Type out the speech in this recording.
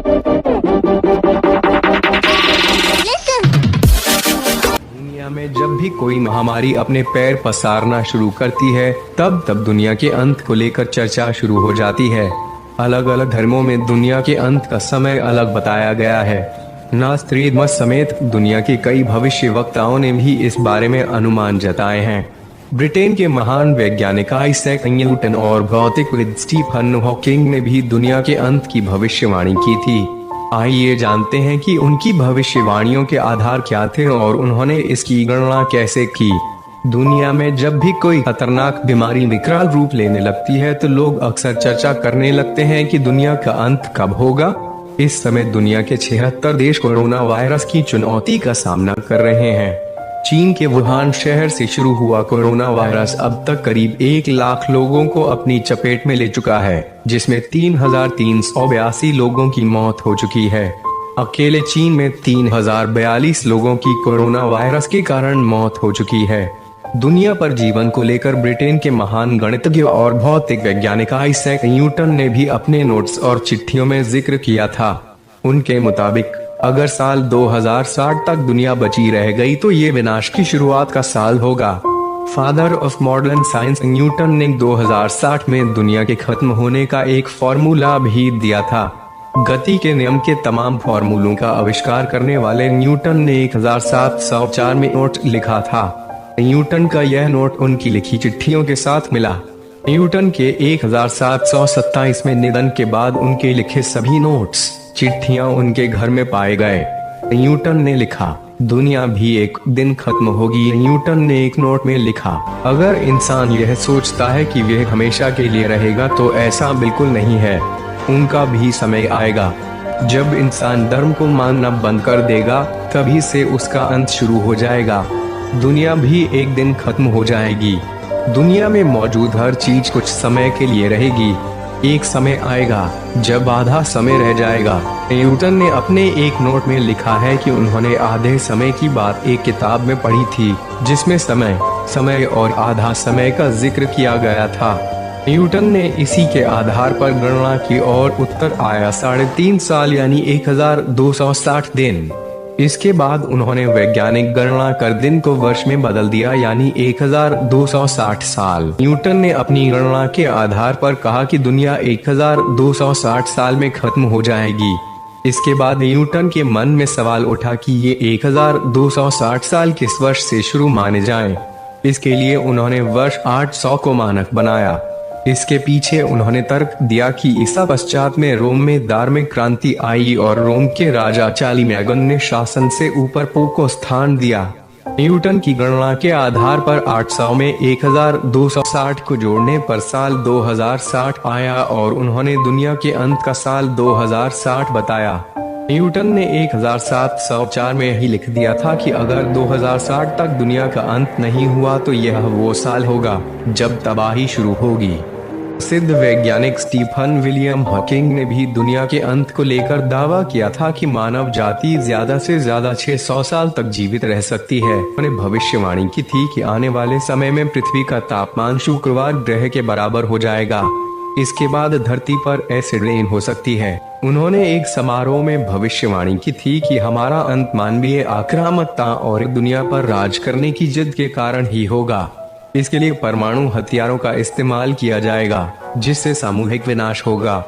दुनिया में जब भी कोई महामारी अपने पैर पसारना शुरू करती है, तब दुनिया के अंत को लेकर चर्चा शुरू हो जाती है। अलग अलग धर्मों में दुनिया के अंत का समय अलग बताया गया है। नास्त्रीदमस समेत दुनिया के कई भविष्य वक्ताओं ने भी इस बारे में अनुमान जताए हैं। ब्रिटेन के महान वैज्ञानिक आइजैक न्यूटन और भौतिकविद स्टीफन हॉकिंग ने भी दुनिया के अंत की भविष्यवाणी की थी। आइए जानते हैं कि उनकी भविष्यवाणियों के आधार क्या थे और उन्होंने इसकी गणना कैसे की। दुनिया में जब भी कोई खतरनाक बीमारी विकराल रूप लेने लगती है तो लोग अक्सर चर्चा करने लगते हैं कि दुनिया का अंत कब होगा। इस समय दुनिया के 76 देश कोरोना वायरस की चुनौती का सामना कर रहे हैं। चीन के वुहान शहर से शुरू हुआ कोरोना वायरस अब तक करीब 1 लाख लोगों को अपनी चपेट में ले चुका है, जिसमें 3,382 लोगों की मौत हो चुकी है। अकेले चीन में 3,042 लोगों की कोरोना वायरस के कारण मौत हो चुकी है। दुनिया पर जीवन को लेकर ब्रिटेन के महान गणितज्ञ और भौतिक वैज्ञानिक आइजैक न्यूटन ने भी अपने नोट्स और चिट्ठियों में जिक्र किया था। उनके मुताबिक अगर साल 2060 तक दुनिया बची रह गई तो ये विनाश की शुरुआत का साल होगा। Father of modern science Newton ने 2060 में दुनिया के खत्म होने का एक फॉर्मूला भी दिया था। गति के नियम के तमाम फॉर्मूलों का आविष्कार करने वाले न्यूटन ने 1704 में नोट लिखा था। न्यूटन का यह नोट उनकी लिखी चिट्ठियों के साथ मिला। न्यूटन के 1727 में निधन के बाद उनके लिखे सभी नोट्स चिट्ठियां उनके घर में पाए गए। न्यूटन ने लिखा, दुनिया भी एक दिन खत्म होगी। न्यूटन ने एक नोट में लिखा, अगर इंसान यह सोचता है कि वह हमेशा के लिए रहेगा तो ऐसा बिल्कुल नहीं है। उनका भी समय आएगा जब इंसान धर्म को मानना बंद कर देगा, तभी से उसका अंत शुरू हो जाएगा। दुनिया भी एक दिन खत्म हो जाएगी। दुनिया में मौजूद हर चीज कुछ समय के लिए रहेगी। एक समय आएगा जब आधा समय रह जाएगा। न्यूटन ने अपने एक नोट में लिखा है कि उन्होंने आधे समय की बात एक किताब में पढ़ी थी, जिसमें समय और आधा समय का जिक्र किया गया था। न्यूटन ने इसी के आधार पर गणना की और उत्तर आया 3.5 साल यानी 1260 दिन। इसके बाद उन्होंने वैज्ञानिक गणना कर दिन को वर्ष में बदल दिया यानी 1260 साल। न्यूटन ने अपनी गणना के आधार पर कहा कि दुनिया 1260 साल में खत्म हो जाएगी। इसके बाद न्यूटन के मन में सवाल उठा कि ये 1260 साल किस वर्ष से शुरू माने जाएं। इसके लिए उन्होंने वर्ष 800 को मानक बनाया। इसके पीछे उन्होंने तर्क दिया कि ईसा पश्चात में रोम में धार्मिक क्रांति आई और रोम के राजा चार्लेमेगन ने शासन से ऊपर पोप को स्थान दिया। न्यूटन की गणना के आधार पर 800 में 1260 को जोड़ने पर साल 2060 आया और उन्होंने दुनिया के अंत का साल 2060 बताया। न्यूटन ने 1704 में ही लिख दिया था कि अगर 2060 तक दुनिया का अंत नहीं हुआ तो यह वो साल होगा जब तबाही शुरू होगी। सिद्ध वैज्ञानिक स्टीफन विलियम हॉकिंग ने भी दुनिया के अंत को लेकर दावा किया था कि मानव जाति ज्यादा से ज्यादा 600 साल तक जीवित रह सकती है। उन्होंने भविष्यवाणी की थी कि आने वाले समय में पृथ्वी का तापमान शुक्रवार ग्रह के बराबर हो जाएगा। इसके बाद धरती पर एसिड रेन हो सकती है। उन्होंने एक समारोह में भविष्यवाणी की थी कि हमारा अंत मानवीय आक्रामकता और दुनिया पर राज करने की जिद के कारण ही होगा। इसके लिए परमाणु हथियारों का इस्तेमाल किया जाएगा, जिससे सामूहिक विनाश होगा।